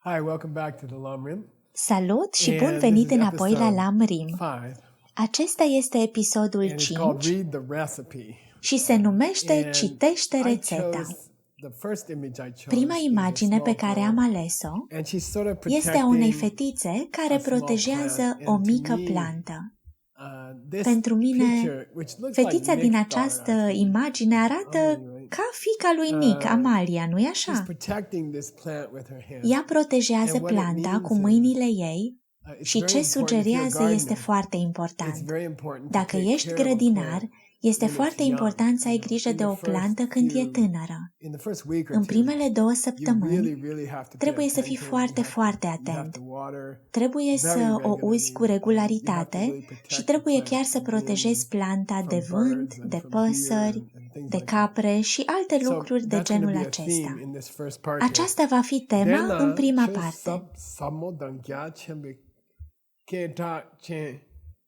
Hi, welcome back to the Lamrim. Salut și bun And venit this is înapoi la episode Lamrim. 5, Acesta este episodul and it's called 5 Read the Recipe. și se numește And Citește I rețeta. chose the first image I chose Prima is a imagine small pe care girl, am ales-o and she's sort of este a unei protecting fetițe care a small protejează plant. o And to mică me, plantă. This Pentru mine, picture, which looks like fetița din Nick's această daughter, imagine arată ca fiica lui Nick, Amalia, nu-i she's așa? protecting this plant with her hands. Ea protejează And what it planta means cu is, mâinile ei it's și very ce important if you're a sugerează este gardener. foarte It's important. very important to Dacă take ești care of a grădinar, plant este when it's foarte young. important să ai grijă In de the o first plantă când e few, tânără. in the first week or În two, primele 2 you săptămâni really have to pay trebuie să fii attention. foarte, foarte You have atent. to water Trebuie very să o regularly. uzi cu You have to regularitate really protect și the trebuie plant chiar să from wind, protejezi planta from de vânt, birds and de from deer păsări, and things de like that. capre și alte So lucruri de that's going to genul be a acesta. theme in this first part here. Aceasta va fi Then tema în prima just parte. samo dan gya chembe keta chen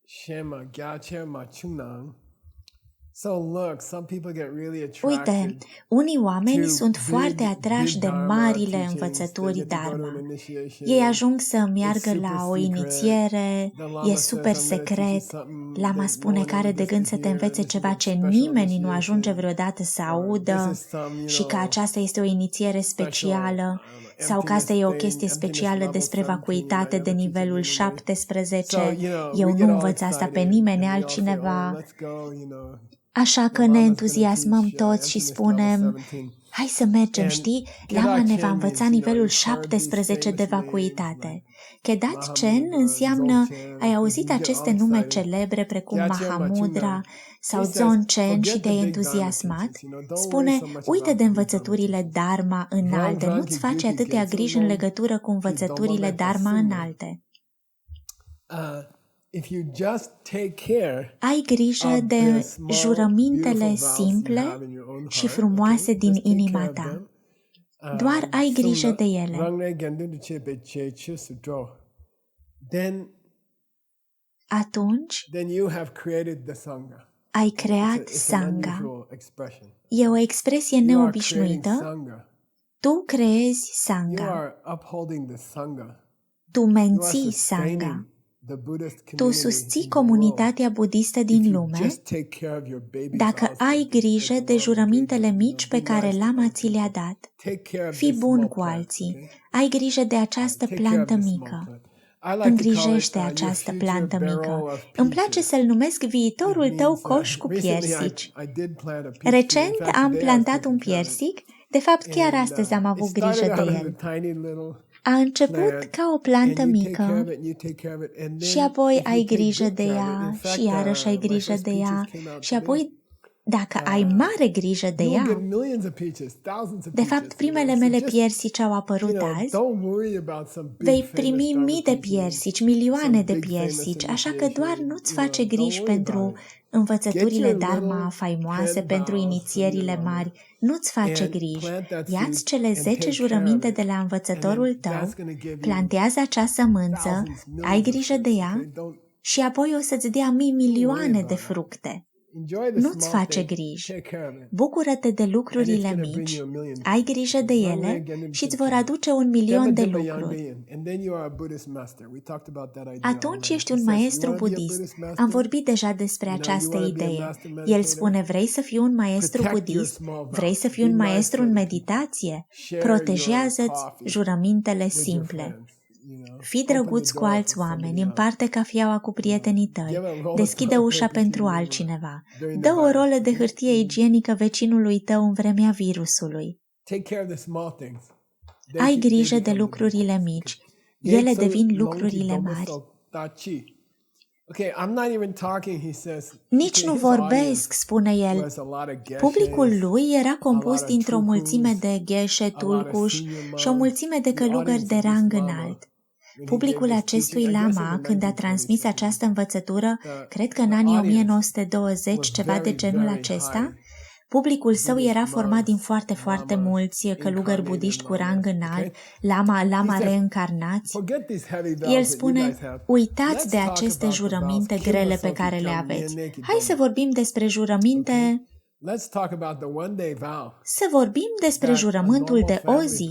shema gya chema chunang. So look, some people get really Uite, attracted unii oameni to sunt foarte atrași de dharma marile teachings. They învățături get to go to Dharma. an initiation. Ei ajung să It's meargă super la o secret. inițiere, The e Lama super says, I'm going to teach you secret. something Lama that no spune one că are ever de gets gând to să te hear. învețe This is ceva a ce special nimeni nu ajunge initiation. vreodată să Or audă this is some, și că know, aceasta este o inițiere special, specială sau că asta e o chestie specială despre vacuitate de nivelul 17. Eu nu învăț asta pe nimeni altcineva. Așa că ne entuziasmăm toți și spunem, hai să mergem, știi? Lama ne va învăța nivelul 17 de vacuitate. Kedat Chen înseamnă, ai auzit aceste nume celebre precum Mahamudra sau Dzogchen și te-ai entuziasmat? Spune, uite de învățăturile Dharma înalte, nu-ți face atâtea griji în legătură cu învățăturile Dharma înalte. If you just take care ai grijă of de the small, jurămintele beautiful vows you simple have in your own și heart, frumoase okay? din Just take inima care of ta. them. Doar ai grijă de ele. Then Atunci you have created the sangha. ai creat It's an sangha. unusual expression. E o expresie You are creating neobișnuită. sangha. Tu creezi You sangha. are upholding the sangha. Tu You are menții sustaining sangha. the Buddhist Tu community susții in the world. comunitatea budistă If din you lume just take care of your baby dacă vows ai that the grijă de Lama jurămintele gave you, mici be pe care nice to Lama them. ți le-a dat. Take care of Fii this bun small cu plant, alții. okay? Ai grijă de această Take care of plantă this small mică. plant. I like to call it, Îngrijește your această future plantă barrel mică. of Îmi place peaches. să-l numesc viitorul It tău means, coș cu recently piersici. I did plant a peach tree. Recent In fact, am today I was plantat taking un care of it. piersic. De fapt, chiar And, astăzi am it avut started grijă de out as el. a tiny little A început plant, ca o plantă and you take care mică of it, and you take care of it, and și then apoi if you ai take grijă good de care of it, ea in fact, și iarăși ai my grijă first de peaches ea came out și today. apoi, dacă ai mare grijă de You'll get ea, millions of peaches, thousands of de fapt, peaches, primele So mele just, piersici au apărut azi, don't worry about some big vei famous primi Dharma mii de teaching, piersici, milioane some de big famous piersici, așa că doar initiation, nu-ți face don't griji worry pentru about it. învățăturile Get your Dharma little faimoase, 10 pentru vows inițierile from your mari. Nu-ți face and griji. plant that Ia-ți seed cele and 10 take care jurăminte of it. de la învățătorul And then tău, that's gonna give you plantează acea sămânță, thousands, ai millions of grijă de fruits, ea okay? și apoi o să-ți dea milioane de fructe. Enjoy the Nu-ți small face things. griji. Take care of it. Bucură-te de And it's lucrurile gonna bring mici, you a million. ai grijă de ele și îți vor aduce 1.000.000 de lucruri. And then you are a Buddhist master. We talked about that idea Atunci already. ești He un says, maestru "You wanna be a budist. Buddhist master? Am vorbit deja despre You know, această you wanna be a idee. master El meditator? spune, vrei să fii un maestru Protect your budist? small vows. Vrei să fii Be un nice maestru to în other meditație? Share your Protejează-ți coffee jurămintele with your simple. friends, Fii Open the drăguț cu door alți for somebody oameni, else. împarte cafeaua cu prietenii tăi, Give a roll of deschide toilet ușa paper pentru to your altcineva, during dă the o virus. rolă de hârtie igienică vecinului tău în vremea virusului. Take care of the small things. Ai grijă de lucrurile mici, ele devin lucrurile mari. Okay, I'm not even talking, he says. Nici nu vorbesc, spune el. Publicul lui era compus dintr-o mulțime de gheșe, tulcuși și o mulțime de călugări de rang înalt. Publicul acestui lama, când a transmis această învățătură, cred că în anii 1920, ceva de genul acesta, publicul său era format din foarte, foarte mulți călugări budiști cu rang înalt, lama reîncarnați. El spune, uitați de aceste jurăminte grele pe care le aveți. Hai să vorbim despre jurăminte Să vorbim despre jurământul de o zi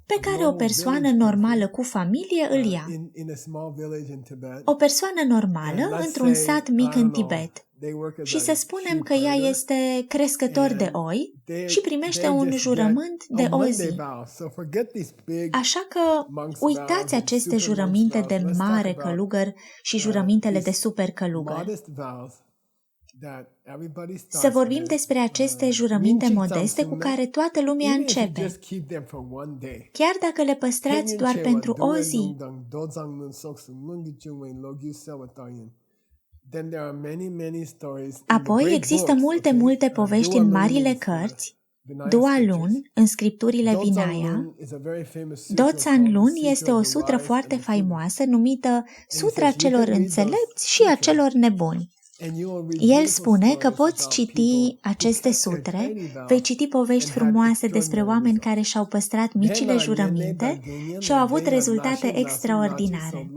pe care o persoană normală cu familie îl ia. O persoană normală într-un sat mic în Tibet. Și să spunem că ea este crescător de oi și primește un jurământ de o zi. Așa că uitați aceste jurăminte de mare călugăr și jurămintele de super călugăr. Să vorbim despre aceste jurăminte modeste cu care toată lumea începe. Chiar dacă le păstrați doar pentru o zi. Apoi există multe povești în marile cărți. Dua Lun, în scripturile Vinaya. Dotsan Lun este o sutră foarte faimoasă numită Sutra celor înțelepți și a celor nebuni. El spune că poți citi aceste sutre, vei citi povești frumoase despre oameni care și-au păstrat micile jurăminte și au avut rezultate extraordinare.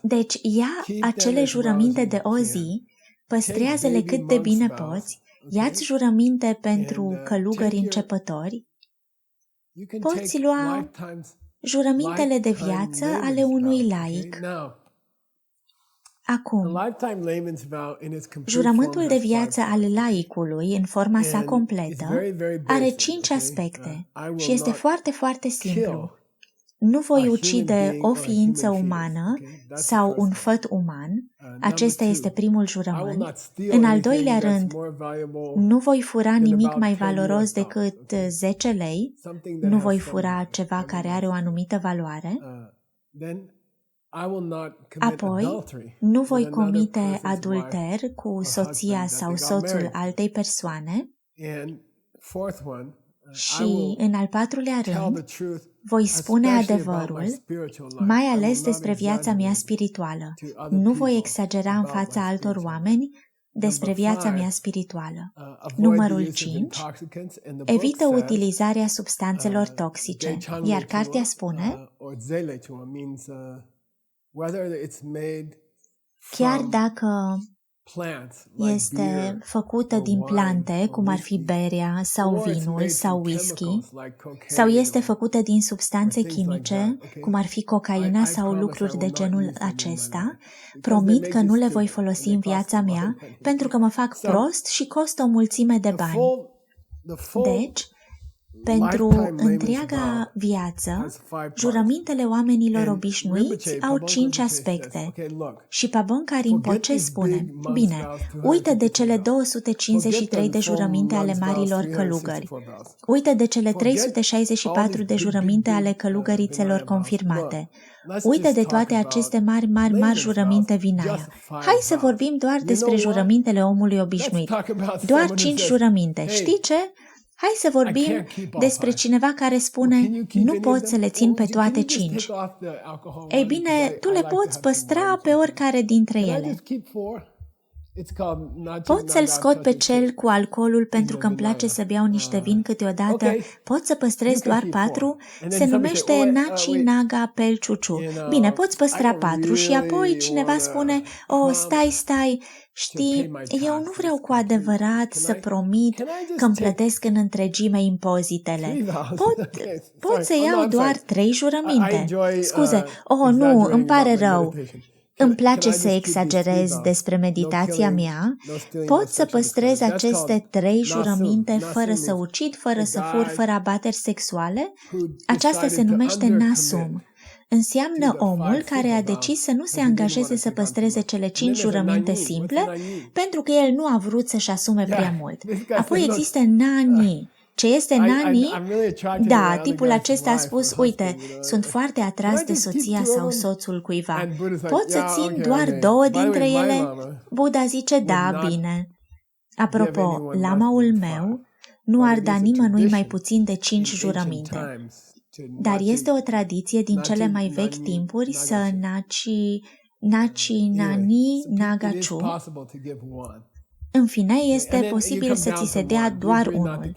Deci ia acele jurăminte de o zi, păstrează-le cât de bine poți, ia-ți jurăminte pentru călugări începători, poți lua jurămintele de viață ale unui laic. Acum, jurământul de viață al laicului, în forma sa completă, are 5 aspecte și este foarte simplu. Nu voi ucide o ființă umană sau un făt uman. Acesta este primul jurământ. În al doilea rând, nu voi fura nimic mai valoros decât 10 lei. Nu voi fura ceva care are o anumită valoare. Apoi, nu voi comite adulter cu soția sau soțul altei persoane. Și, în al 4-lea rând, voi spune adevărul, mai ales despre viața mea spirituală. Nu voi exagera în fața altor oameni despre viața mea spirituală. Numărul 5. Evită utilizarea substanțelor toxice. Iar cartea spune, chiar dacă este făcută din plante, cum ar fi berea sau vinul sau whisky, sau este făcută din substanțe chimice, cum ar fi cocaina sau lucruri de genul acesta, promit că nu le voi folosi în viața mea pentru că mă fac prost și costă o mulțime de bani. Deci, pentru întreaga viață, jurămintele oamenilor obișnuiți au 5 aspecte. Și Pabonka Rinpoche spune, bine, uită de cele 253 de jurăminte ale marilor călugări. Uită de cele 364 de jurăminte ale călugărițelor confirmate. Uită de toate aceste mari jurăminte Vinaya. Hai să vorbim doar despre jurămintele omului obișnuit. Doar 5 jurăminte. Știi ce? Hai să vorbim despre cineva care spune, nu pot să le țin pe toate 5. Ei bine, tu le poți păstra pe oricare dintre ele. Pot să-l scot pe cel cu alcoolul pentru că îmi place să beau niște vin câteodată. Pot să păstrez doar 4? Se numește Nachi Naga Pel Ciuciu. Bine, poți păstra 4 și apoi cineva spune, stai, știi, eu nu vreau cu adevărat să promit că îmi plătesc în întregime impozitele. Pot să iau doar 3 jurăminte. Scuze, nu, îmi pare rău. Îmi place să exagerez despre meditația mea, pot să păstrez aceste 3 jurăminte fără să ucid, fără să fur, fără abateri sexuale? Aceasta se numește Nasum. Înseamnă omul care a decis să nu se angajeze să păstreze cele 5 jurăminte simple, pentru că el nu a vrut să-și asume prea mult. Apoi există Nani. Ce este Nani? Da, tipul acesta a spus, uite, sunt foarte atras de soția sau soțul cuiva. Pot să țin doar 2 dintre ele? Buddha zice, da, bine. Apropo, lamaul meu nu ar da nimănui mai puțin de 5 jurăminte. Dar este o tradiție din cele mai vechi timpuri să Nachi Nani Nagachu. În fine, este posibil să ți se dea doar unul.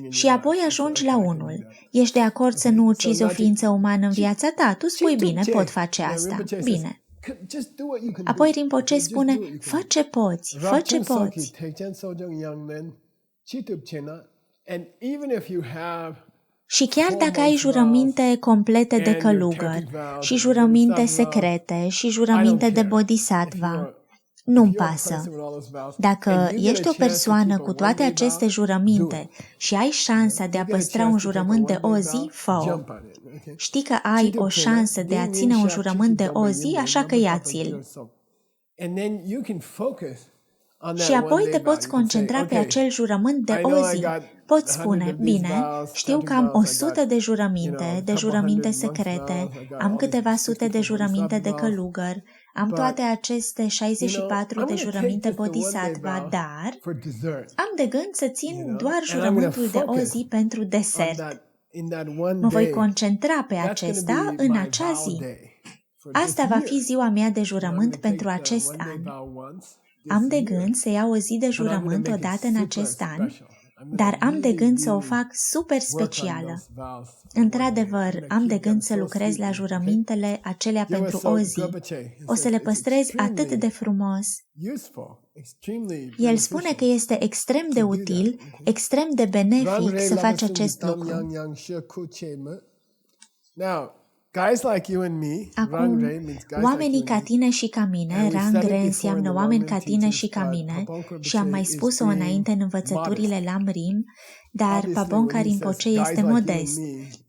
Și apoi ajungi la unul. Ești de acord să nu ucizi o ființă umană în viața ta? Tu spui bine, pot face asta. Bine. Apoi Rinpoche spune, fă ce poți, fă ce poți. Și chiar dacă ai jurăminte complete de călugăr și jurăminte secrete și jurăminte de bodhisattva, nu-mi pasă. Dacă ești o persoană cu toate aceste jurăminte și ai șansa de a păstra un jurământ de o zi, fă-o. Știi că ai o șansă de a ține un jurământ de o zi, așa că ia-ți-l. Și apoi te poți concentra pe acel jurământ de o zi. Poți spune, bine, știu că am 100 de jurăminte secrete, am câteva sute de jurăminte de călugăr, am toate aceste 64 de jurăminte bodhisattva, dar am de gând să țin doar jurământul de o zi pentru desert. Mă voi concentra pe acesta în acea zi. Asta va fi ziua mea de jurământ pentru acest an. Am de gând să iau o zi de jurământ odată în acest an, dar am de gând să o fac super specială. Într-adevăr, am de gând să lucrez la jurămintele acelea pentru o zi. O să le păstrez atât de frumos. El spune că este extrem de util, extrem de benefic să faci acest lucru. Acum, oamenii ca tine și ca mine, Rangre înseamnă oameni ca tine și ca mine, și am mai spus-o înainte în învățăturile Lam Rim, dar Pabonka Rinpoche este modest.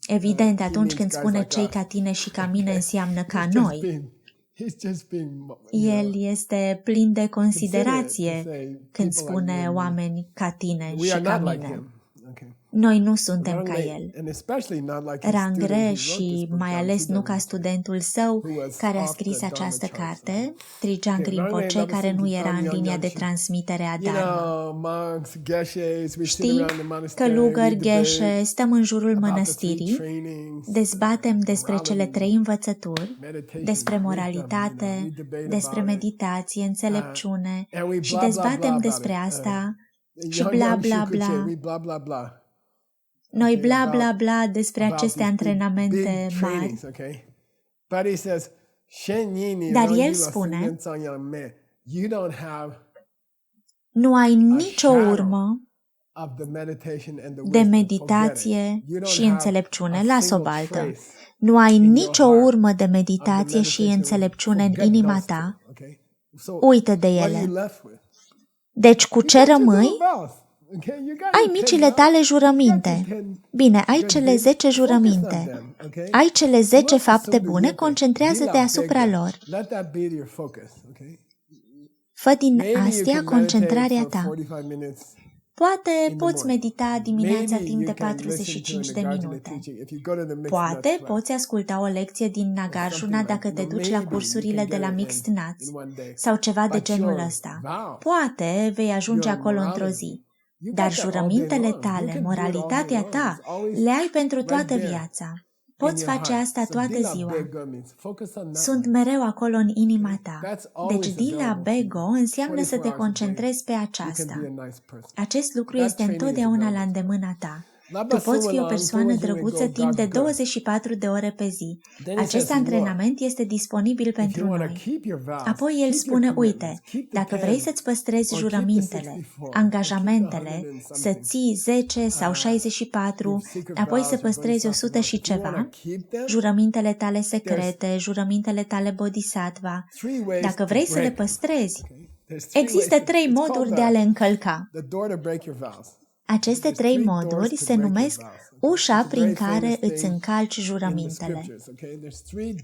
Evident, atunci când spune cei ca tine și ca mine, înseamnă ca noi. El este plin de considerație când spune oameni ca tine și ca mine. Noi nu suntem ca el. Rangre și mai ales nu ca studentul său care a scris această carte, Trijang Rinpoche, care nu era în linia de transmitere a Dharma. Știi, călugări, gheșe, stăm în jurul mănăstirii, dezbatem despre cele 3 învățături, despre moralitate, despre meditație, înțelepciune și dezbatem despre asta și bla bla bla. Noi bla bla bla despre aceste antrenamente mari. Dar el spune, nu ai nicio urmă de meditație și înțelepciune, las-o baltă. Nu ai nicio urmă de meditație și înțelepciune în inima ta. Uită de ele. Deci cu ce rămâi? Ai micile tale jurăminte. Bine, ai cele 10 jurăminte. Ai cele 10 fapte bune, concentrează-te asupra lor. Fă din astea concentrarea ta. Poate poți medita dimineața timp de 45 de minute. Poate poți asculta o lecție din Nagarjuna dacă te duci la cursurile de la Mixed Nuts sau ceva de genul ăsta. Poate vei ajunge acolo într-o zi. Dar jurămintele tale, moralitatea ta, le ai pentru toată viața. Poți face asta toată ziua. Sunt mereu acolo în inima ta. Deci Dila Bego înseamnă să te concentrezi pe aceasta. Acest lucru este întotdeauna la îndemâna ta. Tu poți fi o persoană drăguță timp de 24 de ore pe zi. Acest antrenament este disponibil pentru noi. Apoi el spune, uite, dacă vrei să-ți păstrezi jurămintele, angajamentele, să ții 10 sau 64, apoi să păstrezi 100 și ceva, jurămintele tale secrete, jurămintele tale bodhisattva, dacă vrei să le păstrezi, există 3 moduri de a le încălca. Aceste 3 moduri se numesc ușa prin care îți încalci jurămintele.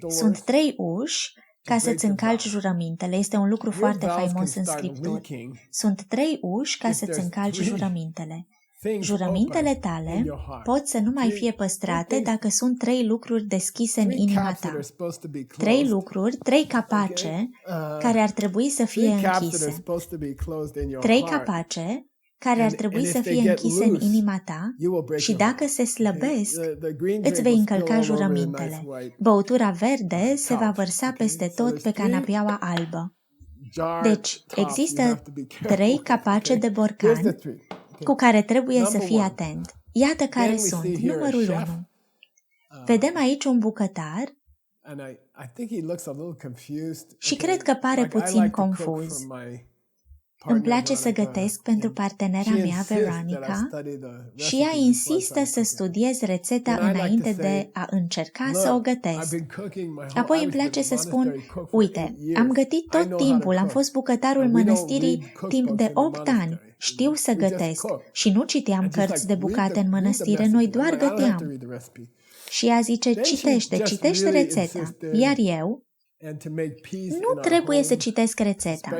Sunt 3 uși ca să-ți încalci jurămintele. Este un lucru foarte faimos în scripturi. Sunt 3 uși ca să-ți încalci jurămintele. Jurămintele tale pot să nu mai fie păstrate dacă sunt 3 lucruri deschise în inima ta. 3 lucruri, 3 capace care ar trebui să fie închise. 3 capace care ar trebui să fie închise în inima ta și dacă se slăbesc, îți vei încălca jurămintele. Băutura verde se va vărsa peste tot pe canapeaua albă. Deci, există 3 capace de borcan cu care trebuie să fii atent. Iată care sunt. Numărul 1. Vedem aici un bucătar Și cred că pare puțin confuz. Îmi place să gătesc pentru partenera mea, Veronica, și ea insistă să studiez rețeta înainte de a încerca să o gătesc. Apoi îmi place să spun, uite, am gătit tot timpul, am fost bucătarul mănăstirii timp de 8 ani, știu să gătesc și nu citeam cărți de bucate în mănăstire, noi doar găteam. Și ea zice, citește rețeta, iar eu nu trebuie să citesc rețeta.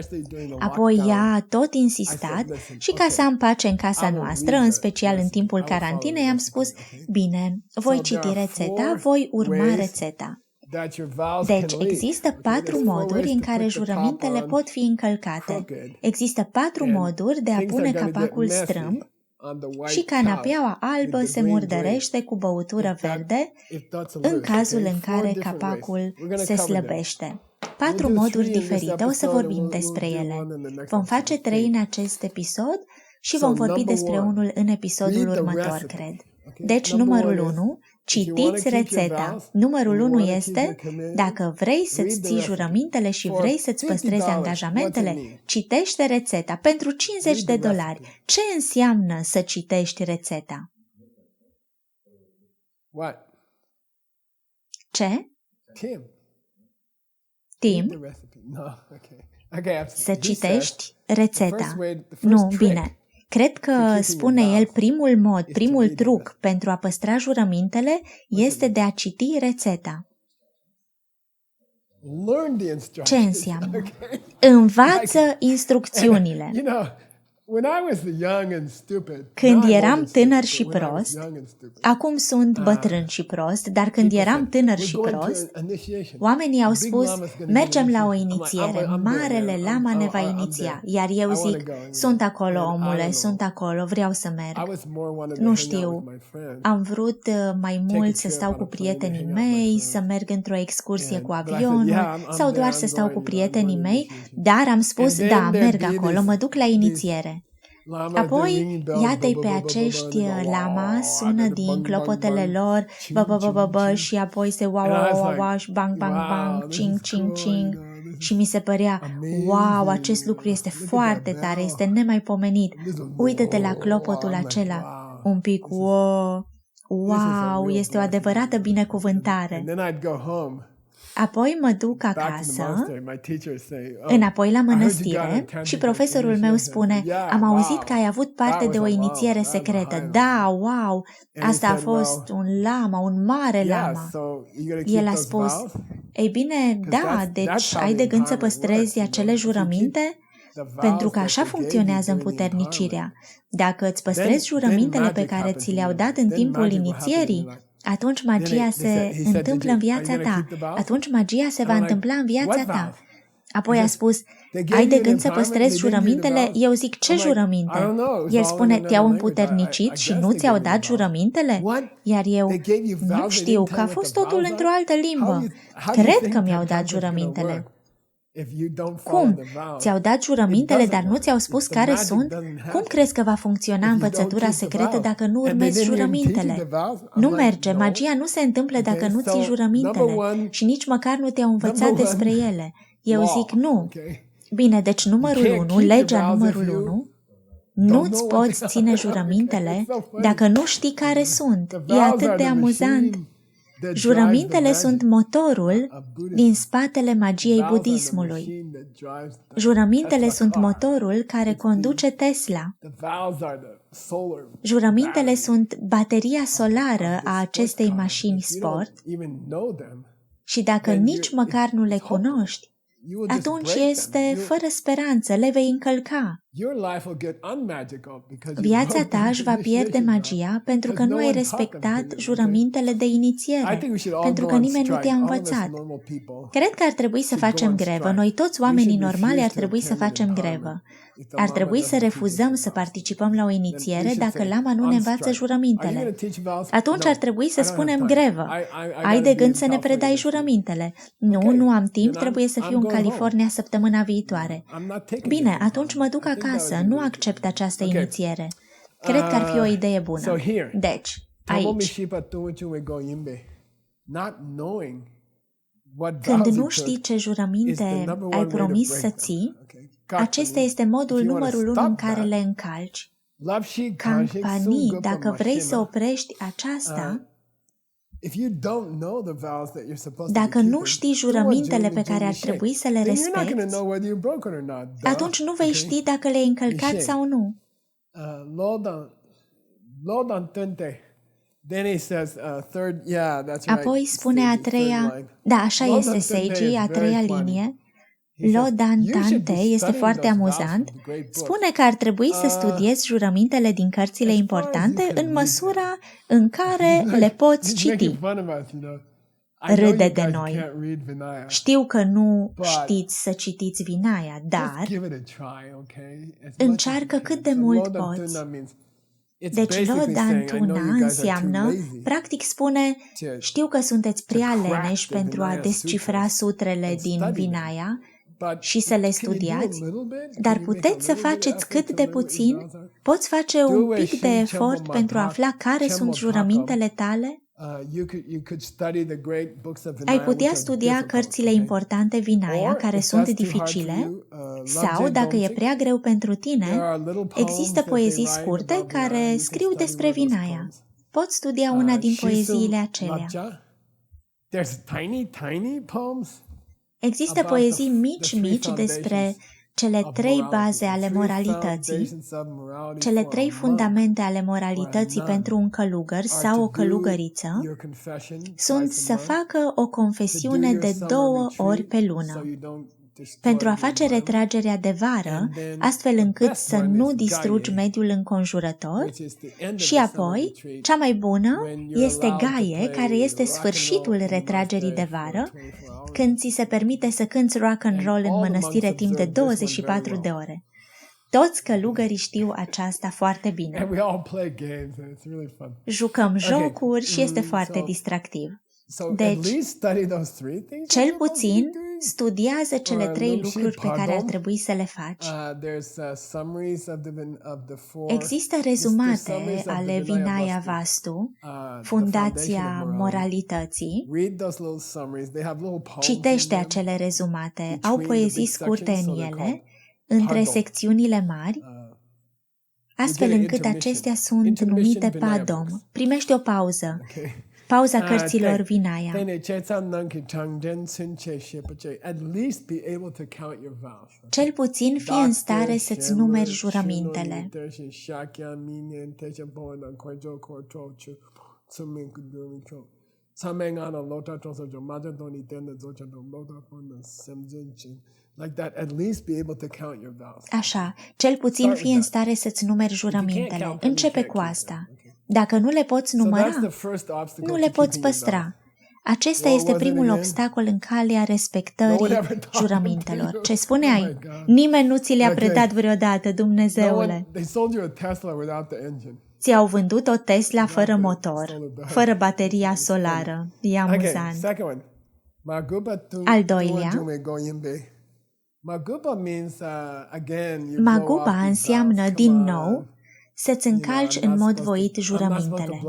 Apoi ea a tot insistat și ca să am pace în casa noastră, în special în timpul carantinei, am spus, bine, voi citi rețeta, voi urma rețeta. Deci există 4 moduri în care jurămintele pot fi încălcate. Există 4 moduri de a pune capacul strâmb și canapeaua albă se murdărește cu băutură verde în cazul în care capacul se slăbește. 4 moduri diferite, o să vorbim despre ele. Vom face 3 în acest episod și vom vorbi despre unul în episodul următor, cred. Deci, numărul 1, citiți rețeta. Numărul 1 este, dacă vrei să-ți ții jurămintele și vrei să-ți păstrezi angajamentele, citește rețeta pentru $50. Ce înseamnă să citești rețeta? Ce? Timp? Să citești rețeta. Nu, bine. Cred că, spune el, primul mod, primul truc pentru a păstra jurămintele este de a citi rețeta. Ce înseamnă? Învață instrucțiunile. Când eram tânăr și prost, acum sunt bătrân și prost, dar când eram tânăr și prost, oamenii au spus, mergem la o inițiere, Marele Lama ne va iniția, iar eu zic, sunt acolo, omule, sunt acolo, vreau să merg. Nu știu, am vrut mai mult să stau cu prietenii mei, să merg într-o excursie cu avionul, sau doar să stau cu prietenii mei, dar am spus, da, merg acolo, mă duc la inițiere. Apoi, iată-i pe acești lama, sună din clopotele lor, bă, și apoi se wow, și bang, cing, și mi se părea, wow, acest lucru este foarte tare, este nemaipomenit. Uită-te la clopotul acela, un pic, wow, este o adevărată binecuvântare. Apoi mă duc acasă, înapoi la mănăstire și profesorul meu spune, am auzit că ai avut parte de o inițiere secretă. Da, wow, asta a fost un lama, un mare lama. El a spus, ei bine, da, deci ai de gând să păstrezi acele jurăminte? Pentru că așa funcționează împuternicirea. Dacă îți păstrezi jurămintele pe care ți le-au dat în timpul inițierii, atunci magia se întâmplă în viața ta. Atunci magia se va întâmpla în viața ta. Apoi a spus, ai de gând să păstrezi jurămintele? Eu zic, ce jurăminte? El spune, te-au împuternicit și nu ți-au dat jurămintele? Iar eu, nu știu, că a fost totul într-o altă limbă. Cred că mi-au dat jurămintele. Cum? Ți-au dat jurămintele, dar nu ți-au spus care sunt? Cum crezi că va funcționa învățătura secretă dacă nu urmezi jurămintele? Nu merge, magia nu se întâmplă dacă nu ții jurămintele și nici măcar nu te-au învățat despre ele. Eu zic nu. Bine, deci numărul 1, legea numărul 1, nu-ți poți ține jurămintele dacă nu știi care sunt. E atât de amuzant. Jurămintele sunt motorul din spatele magiei budismului. Jurămintele sunt motorul care conduce Tesla. Jurămintele sunt bateria solară a acestei mașini sport și dacă nici măcar nu le cunoști, atunci este fără speranță, le vei încălca. Viața ta își va pierde magia pentru că nu ai respectat jurămintele de inițiere, pentru că nimeni nu te-a învățat. Cred că ar trebui să facem grevă. Noi toți oamenii normali ar trebui să facem grevă. Ar trebui să refuzăm să participăm la o inițiere dacă lama nu ne învață jurămintele. Atunci ar trebui să spunem grevă. Ai de gând să ne predai jurămintele? Nu am timp, trebuie să fiu în California săptămâna viitoare. Bine, atunci mă duc acasă, nu accept această inițiere. Cred că ar fi o idee bună. Deci, aici. Când nu știi ce jurăminte ai promis să ții, acesta este modul numărul 1 în care le încalci. Campanii, dacă vrei să oprești aceasta, dacă nu știi jurămintele pe care ar trebui să le respecti, atunci nu vei ști dacă le-ai încălcat sau nu. Apoi spune a treia, da, așa este, Seiji, a treia linie, Lodantante este foarte amuzant, spune că ar trebui să studiezi jurămintele din cărțile importante în măsura în care le poți citi. Râde de noi. Știu că nu știți să citiți Vinaya, dar încearcă cât de mult poți. Deci Lodantuna înseamnă, practic spune, știu că sunteți prea leneși pentru a descifra sutrele din Vinaya și să le studiați, dar puteți să faceți cât de puțin, poți face un pic de efort pentru a afla care sunt jurămintele tale? Ai putea studia cărțile importante Vinaya, care sunt dificile, sau, dacă e prea greu pentru tine, există poezii scurte care scriu despre Vinaya. Poți studia una din poeziile acelea. Există poezii mici despre cele 3 baze ale moralității, cele 3 fundamente ale moralității pentru un călugăr sau o călugăriță sunt să facă o confesiune de 2 ori pe lună, pentru a face retragerea de vară, astfel încât să nu distrugi mediul înconjurător, și apoi, cea mai bună este Gaie, care este sfârșitul retragerii de vară, când ți se permite să cânți rock and roll în mănăstire timp de 24 de ore. Toți călugării știu aceasta foarte bine. Jucăm jocuri și este foarte distractiv. Deci, cel puțin, studiază cele 3 lucruri pe care ar trebui să le faci. Există rezumate ale Vinaya Vastu, Fundația Moralității. Citește acele rezumate. Au poezii scurte în ele, între secțiunile mari, astfel încât acestea sunt numite Padom. Primești o pauză. Pauza cărților Vinaya. Cel puțin fii în stare să-ți numeri jurămintele. Așa, cel puțin fii în stare să-ți numeri jurămintele. Începe cu asta. Dacă nu le poți număra, nu le poți păstra. Acesta este primul obstacol în calea respectării jurămintelor. Ce spuneai? Nimeni nu ți le-a predat vreodată, Dumnezeule. Ți-au vândut o Tesla fără motor, fără bateria solară. E amuzant. Al doilea, Maguba înseamnă, din nou, să-ți încalci în mod voit jurămintele.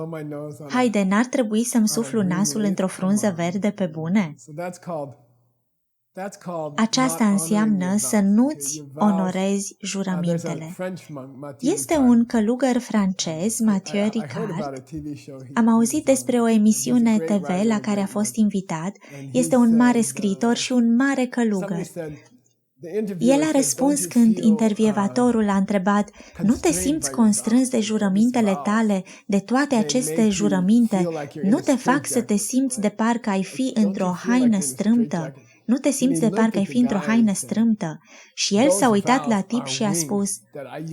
Haide, n-ar trebui să-mi suflu nasul într-o frunză verde pe bune? Aceasta înseamnă să nu-ți onorezi jurămintele. Este un călugăr francez, Mathieu Ricard. Am auzit despre o emisiune TV la care a fost invitat. Este un mare scriitor și un mare călugăr. El a răspuns când intervievatorul a întrebat: nu te simți constrâns de jurămintele tale, de toate aceste jurăminte? Nu te fac să te simți de parcă ai fi într-o haină strâmtă? Nu te simți de parcă ai fi într-o haină strâmtă? Și el s-a uitat la tip și a spus: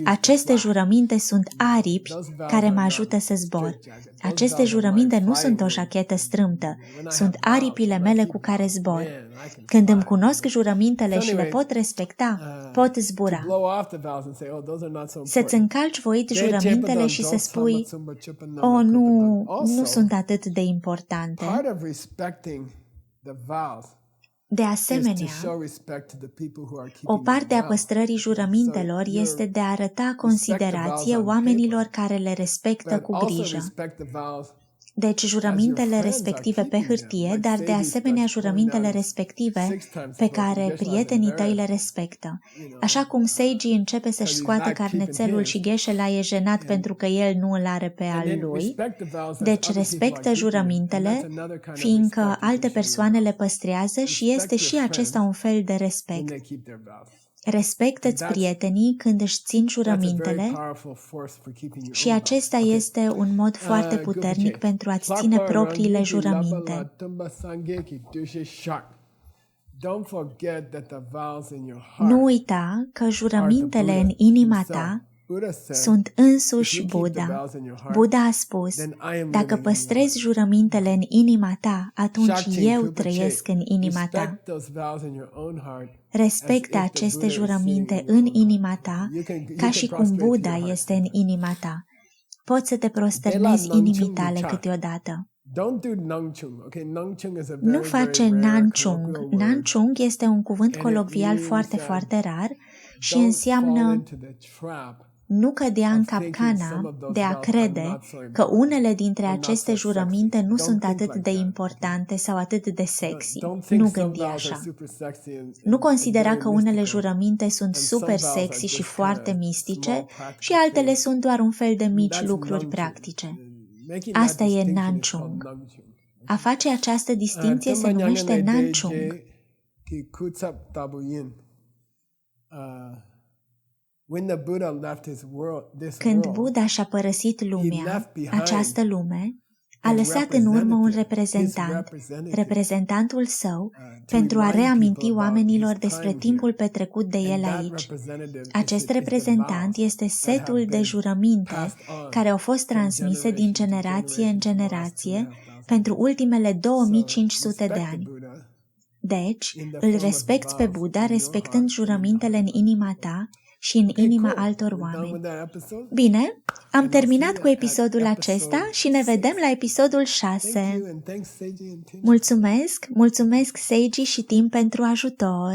aceste jurăminte sunt aripi care mă ajută să zbor. Aceste jurăminte nu sunt o jachetă strâmtă, sunt aripile mele cu care zbor. Când îmi cunosc jurămintele și le pot respecta, pot zbura. Să-ți încalci voit jurămintele și să spui: o, nu sunt atât de importante. De asemenea, o parte a păstrării jurămintelor este de a arăta considerație oamenilor care le respectă cu grijă. Deci jurămintele respective pe hârtie, dar de asemenea jurămintele respective pe care prietenii tăi le respectă. Așa cum Seiji începe să-și scoată carnețelul și Geshe-la e jenat pentru că el nu îl are pe al lui, deci respectă jurămintele, fiindcă alte persoane le păstrează și este și acesta un fel de respect. Respectă-ți prietenii când își țin jurămintele și acesta este un mod foarte puternic pentru a-ți ține propriile jurăminte. Nu uita că jurămintele în inima ta sunt însuși Buddha. Buddha a spus, dacă păstrezi jurămintele în inima ta, atunci eu trăiesc în inima ta. Respectă aceste jurăminte în inima ta, ca și cum Buddha este în inima ta. Poți să te prosternezi inimii tale câteodată. Nu face Nanchung. Nanchung este un cuvânt colocvial foarte, foarte rar și înseamnă nu cădea în capcana de a crede că unele dintre aceste jurăminte nu sunt atât de importante sau atât de sexy. Nu gândi așa. Nu considera că unele jurăminte sunt super sexy și foarte mistice și altele sunt doar un fel de mici lucruri practice. Asta e Nanchung. A face această distinție se numește Nanchung. Când Buddha și-a părăsit lumea, această lume, a lăsat în urmă un reprezentant, reprezentantul său, pentru a reaminti oamenilor despre timpul petrecut de el aici. Acest reprezentant este setul de jurăminte care au fost transmise din generație în generație pentru ultimele 2500 de ani. Deci, îl respecti pe Buddha respectând jurămintele în inima ta și în inima altor oameni. Bine, am terminat cu episodul acesta și ne vedem la episodul 6. Mulțumesc Seiji și Tim pentru ajutor.